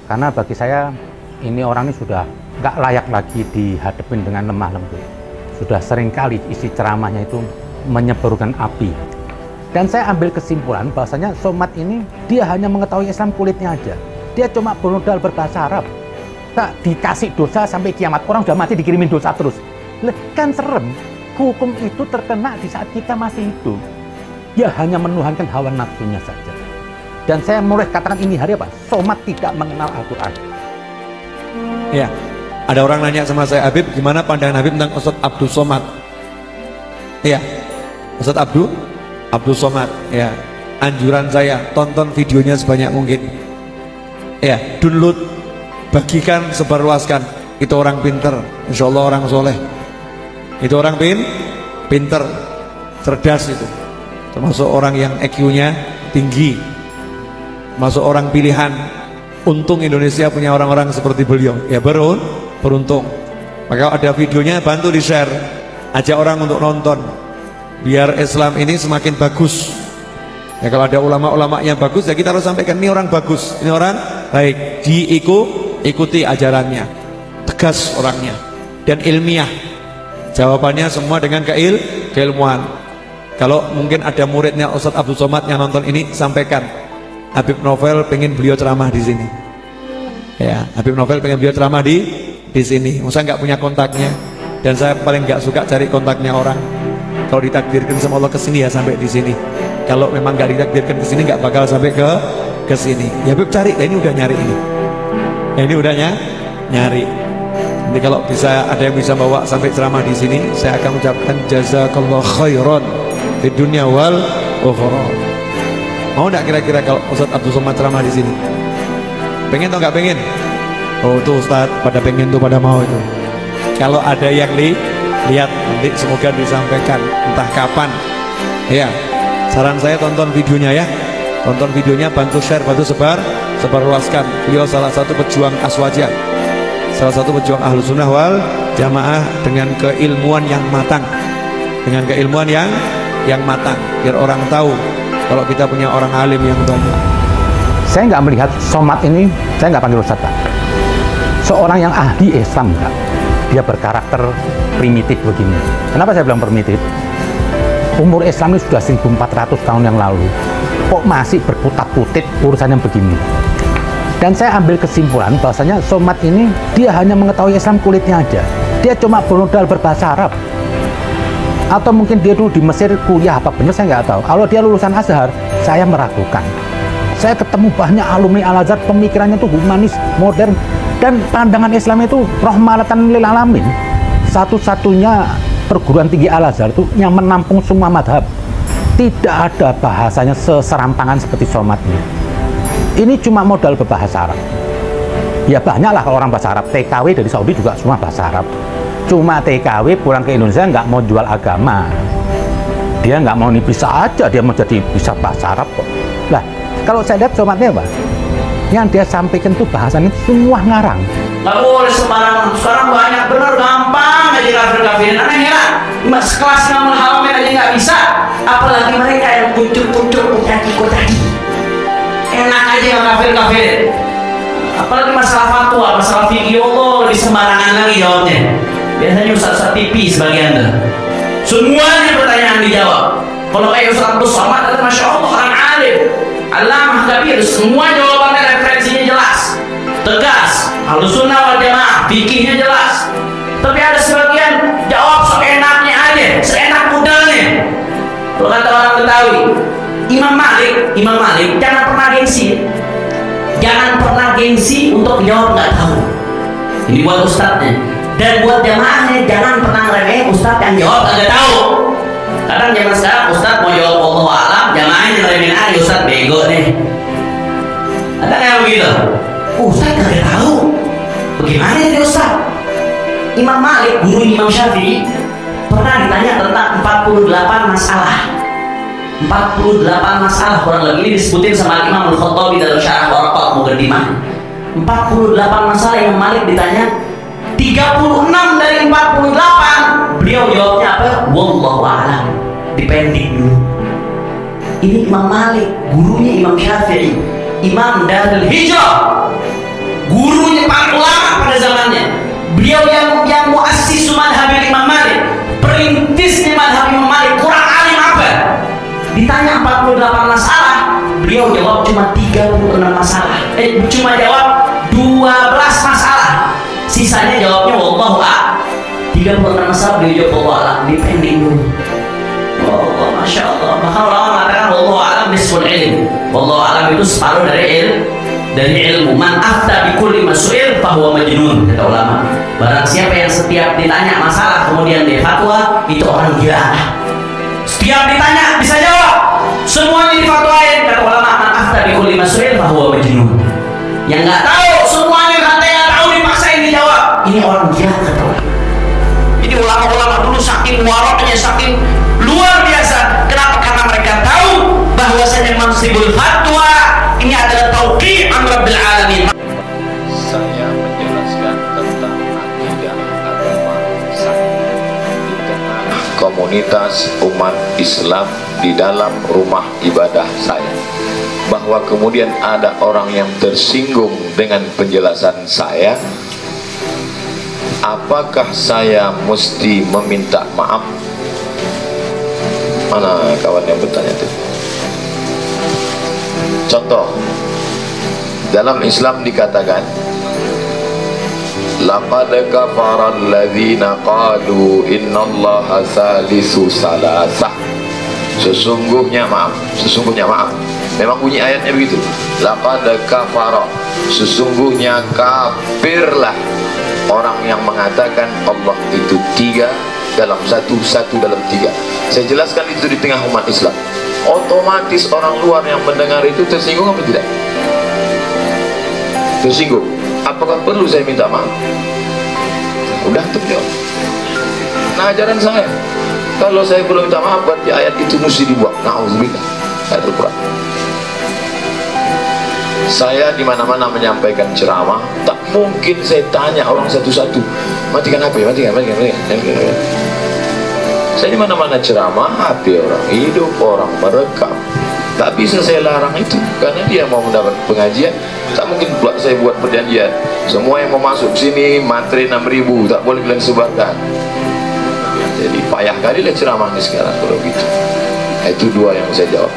Karena bagi saya ini orang ini sudah nggak layak lagi dihadapin dengan lemah lembut. Sudah seringkali isi ceramahnya itu menyebarkan api. Dan saya ambil kesimpulan bahwasanya Somad ini dia hanya mengetahui Islam kulitnya aja. Dia cuma bermodal berbahasa Arab. Tak dikasih dosa sampai kiamat, orang sudah mati dikirimin dosa terus. Kan serem. Hukum itu terkena di saat kita masih hidup. Dia hanya menuhankan hawa nafsunya saja. Dan saya mulai katakan ini hari apa? Somad tidak mengenal Al-Quran. Ya, ada orang nanya sama saya, Habib, gimana pandangan Habib tentang Ustadz Abdul Somad? Ya, Ustadz Abdul Somad. Ya, anjuran saya tonton videonya sebanyak mungkin. Ya, download, bagikan, sebarluaskan. Itu orang pinter, insya Allah orang soleh. Itu orang pinter, cerdas itu. Termasuk orang yang IQ-nya tinggi. Masuk orang pilihan. Untung Indonesia punya orang-orang seperti beliau. Ya beruntung. Maka ada videonya, bantu di-share. Ajak orang untuk nonton. Biar Islam ini semakin bagus. Ya kalau ada ulama-ulama yang bagus, ya kita harus sampaikan ini orang bagus, ini orang baik. Ikuti ajarannya. Tegas orangnya dan ilmiah. Jawabannya semua dengan keilmuan. Kalau mungkin ada muridnya Ustadz Abdul Somad yang nonton ini, sampaikan Habib Novel pengen beliau ceramah di sini. Ya, Habib Novel pengen beliau ceramah di sini. Saya nggak punya kontaknya dan saya paling nggak suka cari kontaknya orang. Kalau ditakdirkan sama Allah ke sini ya sampai di sini. Kalau memang nggak ditakdirkan ke sini nggak bakal sampai ke sini. Ya Habib cari, ini udah nyari ini. Ini udah nyari. Nanti kalau bisa ada yang bisa bawa sampai ceramah di sini, saya akan ucapkan jazakallah khairan di dunia wal ukhra. Mau enggak kira-kira kalau Ustadz Abdul Somad ceramah di sini? Pengen atau enggak pengen? Oh tuh Ustadz pada pengen tuh, pada mau itu. Kalau ada yang lihat nanti semoga disampaikan entah kapan. Ya, saran saya tonton videonya ya. Tonton videonya, bantu share, bantu sebarluaskan. Beliau salah satu pejuang Aswaja. Salah satu pejuang Ahlus Sunnah wal Jamaah dengan keilmuan yang matang. Dengan keilmuan yang matang. Biar orang tahu kalau kita punya orang alim yang banyak. Saya nggak melihat Somad ini, saya nggak panggil Ustadz, Pak. Seorang yang ahli Islam, enggak. Dia berkarakter primitif begini. Kenapa saya bilang primitif? Umur Islam ini sudah 1400 tahun yang lalu. Kok masih berputar-putit urusan yang begini? Dan saya ambil kesimpulan bahwasanya Somad ini dia hanya mengetahui Islam kulitnya aja. Dia cuma bermodal berbahasa Arab. Atau mungkin dia dulu di Mesir kuliah, apa benar saya nggak tahu. Kalau dia lulusan Azhar, saya meragukan. Saya ketemu banyak alumni Al-Azhar, pemikirannya itu humanis, modern, dan pandangan Islam itu rahmatan lil alamin. Satu-satunya perguruan tinggi Al-Azhar itu yang menampung semua madhab. Tidak ada bahasanya seserampangan seperti Somad ini. Ini cuma modal berbahasa Arab. Ya banyaklah kalau orang bahasa Arab. TKW dari Saudi juga semua bahasa Arab. Cuma TKW pulang ke Indonesia nggak mau jual agama. Dia nggak mau nih, bisa aja dia mau jadi bisa bahasa Arab kok. Lah kalau saya lihat Somadnya apa? Yang dia sampaikan tuh bahasannya semua ngarang. Nggak boleh sembarangan. Sekarang banyak bener, gampang aja kafir-kafirin. Aneh heran, sekelas Imam Al-Haramein aja nggak bisa. Apalagi mereka yang kuncur-kuncur kotaki. Enak aja yang kafir-kafirin. Apalagi masalah fatwa, masalah video, Allah lebih sembarangan lagi jawabnya. Biasanya Ustaz TV sebagian tuh. Semuanya pertanyaan dijawab. Kalau kayak Ustaz Abdul Somad, Masya Allah, orang alim, Allamah kabir, semua jawabannya referensinya jelas, tegas, Ahlus Sunnah wal Jamaah, fikihnya jelas. Tapi ada sebagian jawab seenaknya aja, seenak mudahnya. Kalau kata orang Betawi, Imam Malik jangan pernah gengsi untuk jawab nggak tahu. Ini buat ustadznya dan buat jamaahnya, jangan pernah ngeremehin ustadz yang jawab nggak tahu. Kadang zaman sekarang ustadz mau jawab Allahu a'lam, jamaahnya ngeremehin aja, ustadz bego nih. Ada kayak begitu. Ustadz nggak tahu. Bagaimana jadi ustadz? Imam Malik, guru Imam Syafi'i, pernah ditanya tentang 48 masalah. 48 masalah kurang lebih, ini disebutin sama Imam Al-Khattabi dalam Syarah Waraqat Muqaddimah. 48 masalah Imam Malik ditanya, 36 dari 48 beliau jawabnya apa? Wallahu a'lam. Dipending dulu. Ini Imam Malik, gurunya Imam Syafi'i, Imam Darul Hijrah. Beliau yang muassis madhab Imam Malik, perintis di madhab Imam Malik, kurang alim apa? Ditanya 48 masalah, beliau jawab cuma 36 masalah. Cuma jawab 12 masalah. Sisanya jawabnya wallahu a'lam. 36 masalah beliau jawab wallahu a'lam, dipending dulu. Allah, masya Allah. Bahkan ulama mengatakan wallahu a'lam nisful ilm. Wallahu a'lam itu separuh dari ilmu. Man afta bi kulli mas'il fahuwa majnun, kata ulama. Barang siapa yang setiap ditanya masalah kemudian dia fatwa, itu orang gila. Setiap ditanya bisa jawab, semuanya difatwain, kata ulama. Man afta bi kulli mas'il fahuwa majnun. Yang nggak tahu semuanya, katanya nggak tahu, dipaksain dijawab, ini orang gila, kata ulama. Jadi ulama-ulama dulu saking waraknya, saking luar biasa. Kenapa? Karena mereka tahu bahwasanya mansibul fatwa ini adalah tauqi' an Rabbil alamin. Saya menjelaskan tentang akidah agama saya di tengah komunitas umat Islam di dalam rumah ibadah saya, bahwa kemudian ada orang yang tersinggung dengan penjelasan saya. Apakah saya mesti meminta maaf? Mana kawan yang bertanya itu? Contoh, dalam Islam dikatakan laqad kafara alladzina qalu innallaha salisu salasah. Sesungguhnya maaf, memang bunyi ayatnya begitu. Laqad kafara, sesungguhnya kafirlah orang yang mengatakan Allah itu tiga dalam satu, satu dalam tiga. Saya jelaskan itu di tengah umat Islam. Otomatis orang luar yang mendengar itu tersinggung atau tidak? Tersinggung. Apakah perlu saya minta maaf? Udah tuh jawab. Nah, ajaran saya, kalau saya belum minta maaf, berarti ayat itu mesti dibuang. Na'udzubillah. Ayat Al-Quran. Saya di mana-mana menyampaikan ceramah, tak mungkin saya tanya orang satu-satu, matikan HP, matikan. Saya di mana-mana ceramah, HP orang hidup, orang merekam. Tak bisa saya larang itu, karena dia mau mendapat pengajian. Tak mungkin pula saya buat perjanjian, semua yang mau masuk sini materi 6.000, tak boleh kalian sebarkan. Jadi payah kali lah ceramahnya sekarang kalau gitu. Itu dua yang saya jawab.